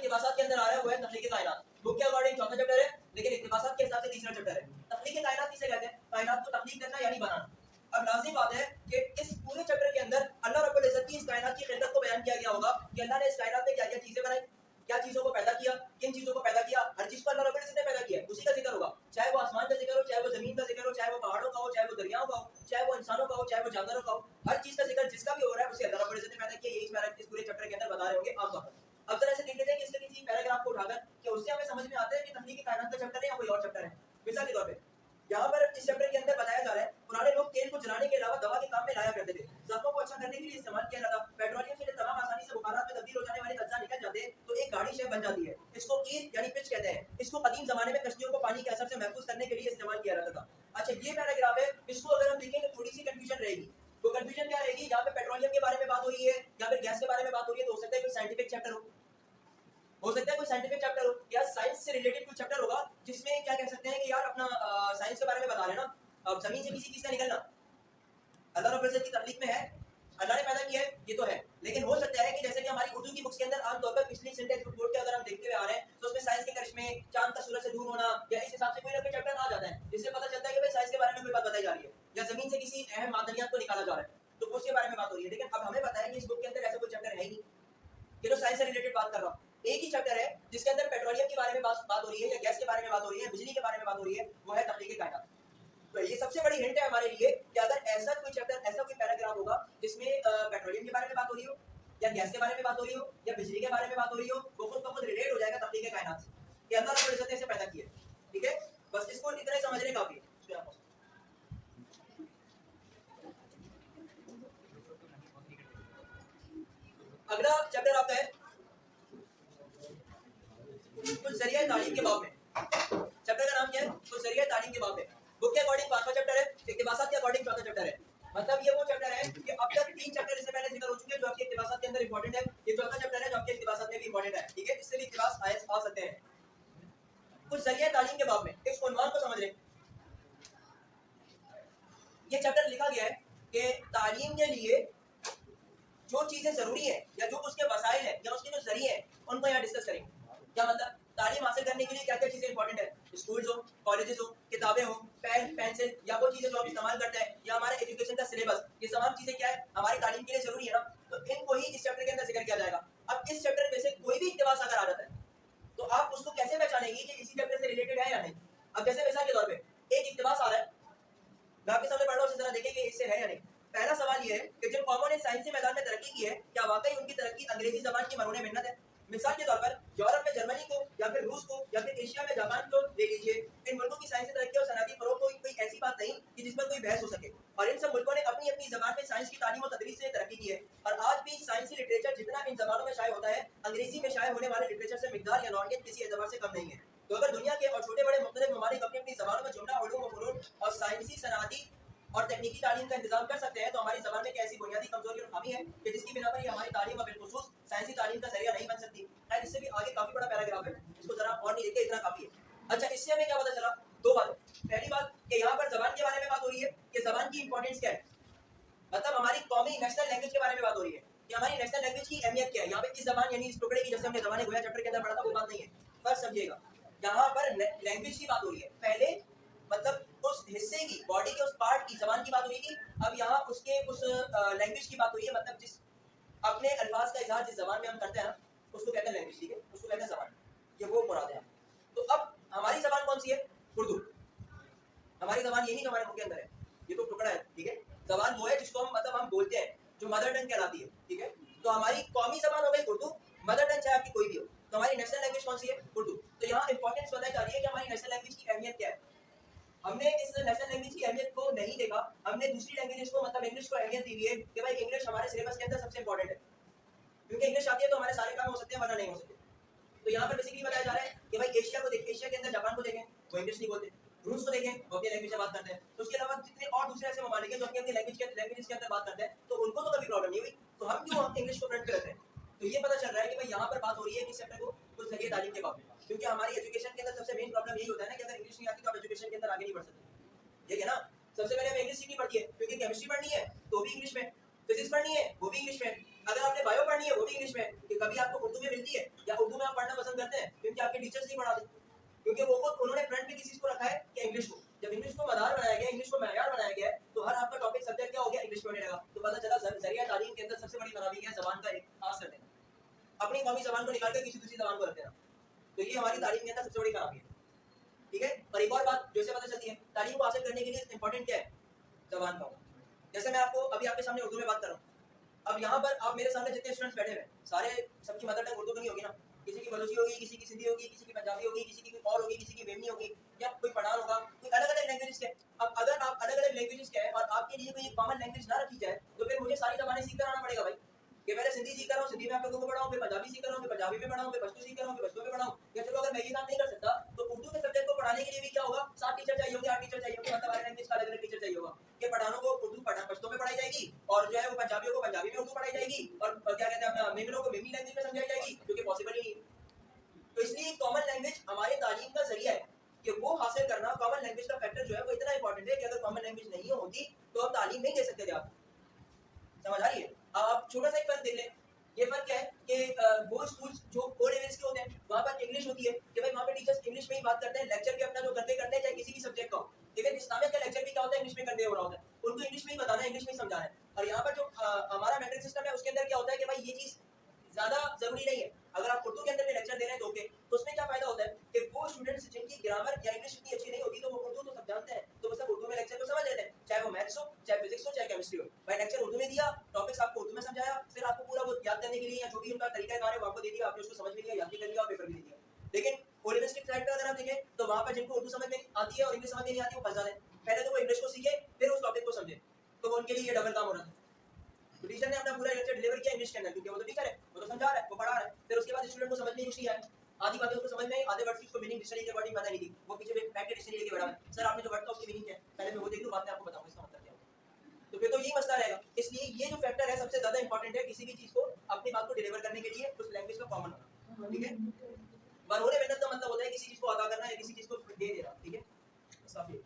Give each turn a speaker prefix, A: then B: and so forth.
A: इक्तिबासात के अंदर आ रहा है वो है तख्लीक़ कायनात। बुक के अकॉर्डिंग चौथा चैप्टर है, लेकिन इक्तिबासात के हिसाब से तीसरा चैप्टर है। तख्लीक़ कायनात किसे कहते हैं? कायनात को तख्लीक करना यानी बनाना। अब लाज़िम बात है कि इस पूरे चैप्टर के अंदर अल्लाह रब्बुल इज़्ज़त की इस कायनात की खिलकत को बयान किया गया होगा कि अल्लाह ने इस कायनात में क्या-क्या चीजें बनाई, क्या चीजों को पैदा किया, किन चीजों को पैदा किया, हर चीज को अल्लाह रब्बुल इज़्ज़त ने पैदा किया, उसी का जिक्र होगा। चाहे वो आसमान का जिक्र हो, चाहे वो जमीन का जिक्र हो, चाहे वो पहाड़ों का हो, चाहे वो दरियाओं का हो, चाहे वो इंसानों का हो, चाहे वो जानवरों का हो, हर चीज का जिक्र जिसका भी हो रहा है उसे अल्लाह रब्बुल इज़्ज़त ने पैदा किया। यही इस पूरे चैप्टर के अंदर बता रहे होंगे आमतौर पर। अब जरा ऐसे देख लेते हैं कि इसके किसी पैराग्राफ को उठाकर कि उससे हमें समझ में आता है कि तख्लीक़ कायनात का चैप्टर है या कोई और चैप्टर है। मिसाल के तौर पे यहाँ पर इस चैप्टर के अंदर बताया जा रहा है पुराने लोग तेल को जलाने के अलावा दवा के काम में लाया करते थे, जख्मों को अच्छा करने के लिए इस्तेमाल किया जाता। पेट्रोलियम से जब तमाम आसानी से बुखारात में तब्दील हो जाने वाले अज्जा निकल जाते हैं तो एक गाढ़ी शेप बन जाती है। इसको कील यानी पिच कहते हैं। इसको कदीम जमाने में कश्तियों को पानी के असर से महफूज करने के लिए इस्तेमाल किया जाता था। अच्छा, ये पैराग्राफ है, इसको अगर हम देखें तो थोड़ी सी कंफ्यूजन रहेगी। तो कंफ्यूजन क्या रहेगी? यहाँ पे पेट्रोलियम के बारे में बात हो रही है या फिर गैस के बारे में बात हो रही है, तो हो सकता है कोई साइंटिफिक चैप्टर हो सकता है कोई साइंटिफिक चैप्टर हो या साइंस से रिलेटेड कोई चैप्टर होगा जिसमें क्या कह सकते हैं कि यार अपना साइंस के बारे में बता रहे हैं ना, अब जमीन से किसी चीज का निकलना अल्लाह रब्बुल इज़्ज़त की तख्लीक में है, अल्लाह ने पैदा किया है, ये तो है। लेकिन हो सकता है कि जैसे कि हमारी उर्दू की बुक्स के अंदर आमतौर पर पिछली सिंटेक्स रिपोर्ट के अगर हम देखते हुए आ रहे हैं तो उसमें साइंस के करिश्मे, चांद का सूरज से दूर होना या इस हिसाब से कोई ना कोई चैप्टर आ जाता है जिससे पता चलता है कि भाई साइंस के बारे में कोई बात बताई जा रही है या जमीन से किसी अहम मादनियात को निकाला जा रहा है, तो उसके बारे में बात हो रही है। लेकिन अब हमें पता है कि इस बुक के अंदर ऐसा कोई चैप्टर है ही नहीं, ये तो साइंस से रिलेटेड बात कर रहा हूँ। एक ही चैप्टर है जिसके अंदर पेट्रोलियम के बारे में बात हो रही है या गैस के बारे में बात हो रही है, बिजली के बारे में बात हो रही है, वो है तख्लीक़ कायनात। तो ये सबसे बड़ी हिंट है हमारे लिए कि अगर ऐसा कोई चैप्टर, ऐसा कोई पैराग्राफ होगा जिसमें पेट्रोलियम के बारे में बात हो रही हो या गैस के बारे में बात हो रही हो या बिजली के बारे में बात हो रही हो, वो खुद ब खुद रिलेट हो जाएगा तख्लीक़ कायनात से कि अल्लाह रब्बुल इज़्ज़त ने इसे पैदा किया। ठीक है, बस इसको इतना ही समझने काफी है। अगला चैप्टर आता है कुछ ज़रिया तालीम के बाब में। चैप्टर का नाम क्या है? कुछ ज़रिया तालीम के बाब में। बुक के अकॉर्डिंग 5वां चैप्टर है, इक्तिबासात के अकॉर्डिंग 4था चैप्टर है। मतलब ये वो चैप्टर है कि अब तक 3 चैप्टर इससे पहले जिक्र हो चुके हैं जो आपके इक्तिबासात के अंदर इंपॉर्टेंट है। ये चौथा चैप्टर है जो आपके इक्तिबासात में भी इंपॉर्टेंट है। ठीक है, इससे भी इक्तिबास आ सकते हैं। कुछ ज़रिया तालीम के बाब में, इस उन्वान को समझ लें। ये चैप्टर लिखा गया है कि तालीम के लिए जो चीजें जरूरी है या जो उसके वसाइल है या उसके जो जरिए हैं उनको यहाँ डिस्कस करेंगे। क्या मतलब? तालीम हासिल करने के लिए क्या क्या चीजें इंपॉर्टेंट है, स्कूल्स हो, कॉलेजेस हो, किताबें हो, पेन पेंसिल या वो चीजें जो आप इस्तेमाल करते हैं या हमारे एजुकेशन का सिलेबस, ये तमाम चीजें क्या है हमारी तालीम के लिए जरूरी है ना, तो इनको ही इस चैप्टर के अंदर जिक्र किया जाएगा। अब इस चैप्टर में से कोई भी इक्तिबास अगर आ जाता है तो आप उसको कैसे पहचानेंगे कि इसी चैप्टर से रिलेटेड है या नहीं। अब जैसे मिसाल के तौर पे एक इक्तिबास आ रहा है, मैं आपके सामने पढ़ रहा हूँ, जरा देखें कि इससे है या नहीं। पहला सवाल ये है कि जिन कौमों ने साइंसी मैदान में तरक्की की है क्या वाकई उनकी तरक्की अंग्रेजी जबान की मरूने मिन्नत है। मिसाल के तौर पर यूरोप में जर्मनी को या फिर रूस को या फिर एशिया में जापान को ले लीजिए। इन मुल्कों की साइंसी तरक्की और सनअती फरोग कोई ऐसी बात नहीं कि जिस पर कोई बहस हो सके, और इन सब मुल्कों ने अपनी अपनी जबान में साइंस की तालीम और तदरीस से तरक्की की है। और आज भी साइंसी लिटरेचर जितना इन जबानों में शाये होता है, अंग्रेजी में शाये होने वाले लिटरेचर से मिकदार या नौइयत किसी एतबार से कम नहीं है। तो अगर दुनिया के और छोटे बड़े मुख्तलिफ ममालिक अपनी अपनी जबानों में जुमला, उलूम व फनून और साइंसी, सनअती और तकनीकी तालीम का इंतजाम कर सकते हैं, तो हमारी ज़बान में क्या ऐसी बुनियादी कमजोरी और खामी है कि जिसकी बिना पर ये हमारी तालीम और बिलखुसूस साइंसी तालीम का जरिया नहीं बन सकती। खैर, इससे भी आगे काफी बड़ा पैराग्राफ है, इसको जरा और नहीं देखिए, इतना काफी है। अच्छा, इससे हमें क्या पता चला? दो बातें। पहली बात कि यहाँ पर जबान के बारे में बात हो रही है कि जबान की इंपॉर्टेंस क्या है, मतलब हमारी कौमी नेशनल लैंग्वेज के बारे में बात हो रही है कि हमारी नेशनल लैंग्वेज की अहमियत क्या है। यहाँ पे इस जबान यानी इस टुकड़े की, जैसे हमने ज़माने गोया चैप्टर के अंदर पढ़ा था, वो बात नहीं है, फर्स्ट समझिएगा। यहाँ पर लैंग्वेज की बात हो रही है, पहले मतलब उस हिस्से की, बॉडी के उस पार्ट की, जबान की बात हो रही थी, अब यहाँ उसके उस लैंग्वेज की बात हो रही है, मतलब जिस अपने अल्फाज का इजहार जिस जबान में हम करते हैं ना, उसको कहते हैं लैंग्वेज। ठीक है, उसको कहते हैं जबान, ये वो मुराद है। तो अब हमारी जबान कौन सी है? उर्दू। हमारी जबान यही जो हमारे मुंह के अंदर है, ये तो टुकड़ा है। ठीक है, जबान वो है जिसको हम मतलब हम बोलते हैं, जो मदर टंग कहलाती है। ठीक है, तो हमारी कौमी जबान हो गई उर्दू, मदर टंग चाहे आपकी कोई भी हो, तो हमारी नेशनल लैंग्वेज कौन सी है? उर्दू। तो यहाँ इंपॉर्टेंस बताई जा रही है कि हमारी नेशनल लैंग्वेज की अहमियत क्या है। हमने इस नेशनल लैंग्वेज की अहमियत को नहीं देखा, हमने दूसरी लैंग्वेज को मतलब इंग्लिश को अहमियत दी है कि भाई इंग्लिश हमारे सिलेबस के अंदर सबसे इंपॉर्टेंट है, क्योंकि इंग्लिश आती है तो हमारे सारे काम हो सकते हैं, वरना नहीं हो सकते। तो यहाँ पर बेसिकली बताया जा रहा है कि भाई एशिया को देखें, एशिया के अंदर जापान को देखें, वो इंग्लिश नहीं बोलते, रूस को देखें, वो अपनी लैंग्वेज में बात करते हैं, तो उसके अलावा जितने और दूसरे ऐसे ममालिक हैं जो अपनी अपनी लैंग्वेज के अंदर बात करते हैं, तो उनको तो कभी प्रॉब्लम नहीं हुई, तो हम क्यों इंग्लिश को फ्रंट पे रखते हैं। तो ये पता चल रहा है कि भाई यहाँ पर बात हो रही है कि चैप्टर को कुछ जरिए तालीम के बारे में, क्योंकि हमारी एजुकेशन के अंदर सबसे मेन प्रॉब्लम यही होता है ना कि अगर इंग्लिश नहीं आती तो आप एजुकेशन के अंदर आगे नहीं बढ़ सकते। ठीक है ना, सबसे पहले हमें इंग्लिश सीखनी पड़ती है, क्योंकि केमिस्ट्री पढ़नी है तो भी इंग्लिश में, फिजिक्स पढ़नी है वो भी इंग्लिश में, अगर आपने बायो पढ़नी है वो भी इंग्लिश में है, कि कभी आपको उर्दू में मिलती है या उर्दू में आप पढ़ना पसंद करते हैं क्योंकि आपके टीचर्स नहीं पढ़ाते, क्योंकि वो खुद उन्होंने फ्रंट पे किसी चीज को रखा है कि इंग्लिश को, जब इंग्लिश को मदार बनाया गया, इंग्लिश को मयार बनाया गया है, तो हर आपका टॉपिक सब्जेक्ट क्या हो गया, इंग्लिश में होने लगा। तो पता चला जरिया तालीम के अंदर सबसे बड़ी खराबी क्या है, जबान का इख्तिसास कर देना, अपनी कौमी जबान को निकाल कर किसी दूसरी जबान को रख देना। तो ये हमारी तालीम के अंदर सबसे बड़ी खराबी है, ठीक है। और एक और बात जो इससे पता चलती है, तालीम को हासिल करने के लिए इंपॉर्टेंट क्या है, जबान का। जैसे मैं आपको अभी आपके सामने उर्दू में बात कर रहा हूँ, अब यहाँ पर आप मेरे सामने जितने स्टूडेंट्स बैठे हैं सारे सबकी मदर टंग उर्दू तो नहीं होगी ना, किसी की बलोची होगी, किसी की सिंधी होगी, किसी की पंजाबी होगी, किसी की और होगी, किसी की मेमनी होगी, या कोई पठान होगा, कोई अलग अलग लैंग्वेजेस के। अब अगर आप अलग अलग लैंग्वेजेस के हैं और आपके लिए कोई कॉमन लैंग्वेज ना रखी जाए तो फिर मुझे सारी जबानें सीख कर आना पड़ेगा भाई, कि पहले सिंधी सीख कर रहा हूँ, सिंधी में आप लोगों को पढ़ाऊँ, फिर पंजाबी सीख कर रहा हूँ, फिर पंजाबी में पढ़ाऊँ, फिर पश्तो सीख कर रहा हूँ, फिर पश्तो में पढ़ाऊँ। या चलो अगर मैं ये काम नहीं कर सकता तो उर्दू के सब्जेक्ट को पढ़ाने के लिए भी क्या होगा, 7 टीचर चाहिए होंगे, 8 टीचर चाहिए होंगे, मतलब हर लैंग्वेज का अलग अलग टीचर चाहिए होगा, कि पठानों को उर्दू पश्तो में पढ़ाई जाएगी और जो है वो पंजाबियों को पंजाबी में उर्दू पढ़ाई जाएगी और क्या कहते हैं अपना मेमनों को मेमनी लैंग्वेज में समझाई जाएगी, जो कि पॉसिबल ही नहीं है। तो इसलिए कॉमन लैंग्वेज हमारे तालीम का जरिया है कि वो हासिल करना, कॉमन लैंग्वेज का फैक्टर जो है वो इतना इंपॉर्टेंट है कि अगर कॉमन लैंग्वेज नहीं होती तो आप तालीम नहीं दे सकते थे आप। समझ आ रही है? अब आप छोटा सा एक फर्क देख लें, ये फर्क क्या है कि वो स्कूल्स जो ओ लेवल्स के होते हैं वहाँ पर इंग्लिश होती है कि भाई वहाँ पे टीचर्स इंग्लिश में ही बात करते हैं, लेक्चर भी अपना जो कन्वे करते हैं चाहे किसी भी सब्जेक्ट का हो। इवन इस्लामिक का लेक्चर भी क्या होता है, इंग्लिश में कन्वे हो रहा होता है, उनको इंग्लिश में ही बताना है, इंग्लिश में ही समझाना है। और यहाँ पर जो हमारा मैट्रिक सिस्टम है उसके अंदर क्या होता है कि भाई ये चीज ज्यादा जरूरी नहीं है। अगर आप उर्दू के अंदर में लेक्चर दे रहे हैं 2 के, तो उसमें क्या फायदा होता है कि वो स्टूडेंट्स जिनकी ग्रामर या इंग्लिश इतनी अच्छी नहीं होती तो वो उर्दू तो सब जानते हैं, तो वो सब उर्दू में लेक्चर को समझ लेते हैं, चाहे वो मैथ्स हो, चाहे फिजिक्स हो, चाहे केमिस्ट्री हो। भाई लेक्चर उर्दू में दिया, टॉपिक्स आपको उर्दू में समझाया, फिर आपको पूरा वो याद करने के लिए या जो भी उनका तरीका कार है वो आपको दे दिया, आपने उसको समझ भी लिया, याद भी कर लिया और पेपर भी दे दिया। लेकिन ओलिविस्टिक साइड पे अगर आप देखें तो वहां पर जिनको उर्दू समझ में आती है और इंग्लिश समझ में नहीं आती वो फंस जाते हैं। पहले तो वो इंग्लिश को सीखे फिर उस टॉपिक को समझे, तो उनके लिए ये डबल काम हो रहा था। तो टीचर ने अपना पूरा लेक्चर डिलीवर किया इंग्लिश के अंदर क्योंकि वो तो टीचर है, वो तो समझा रहा है, वो पढ़ा रहा है, फिर उसके बाद स्टूडेंट को समझ में कुछ नहीं आया, आधी बातें उसको समझ में आई, आधे वर्ड्स की उसको मीनिंग डिक्शनरी के अकॉर्डिंग पता नहीं थी, वो पीछे बैठ के डिक्शनरी लेके बैठा है, सर आपने जो वर्ड था उसकी मीनिंग क्या है, पहले मैं वो देख लूं बाद में आपको बताऊंगा इसका मतलब क्या है। तो फिर तो यही मसला रहेगा। इसलिए ये जो फैक्टर है सबसे ज्यादा इंपॉर्टेंट है किसी भी चीज को अपनी बात को डिलीवर करने के लिए, उस लैंग्वेज का कॉमन होना, ठीक है। बरहोने मेहनत का मतलब होता है किसी चीज को अदा करना या किसी चीज को दे देना, ठीक है, काफी।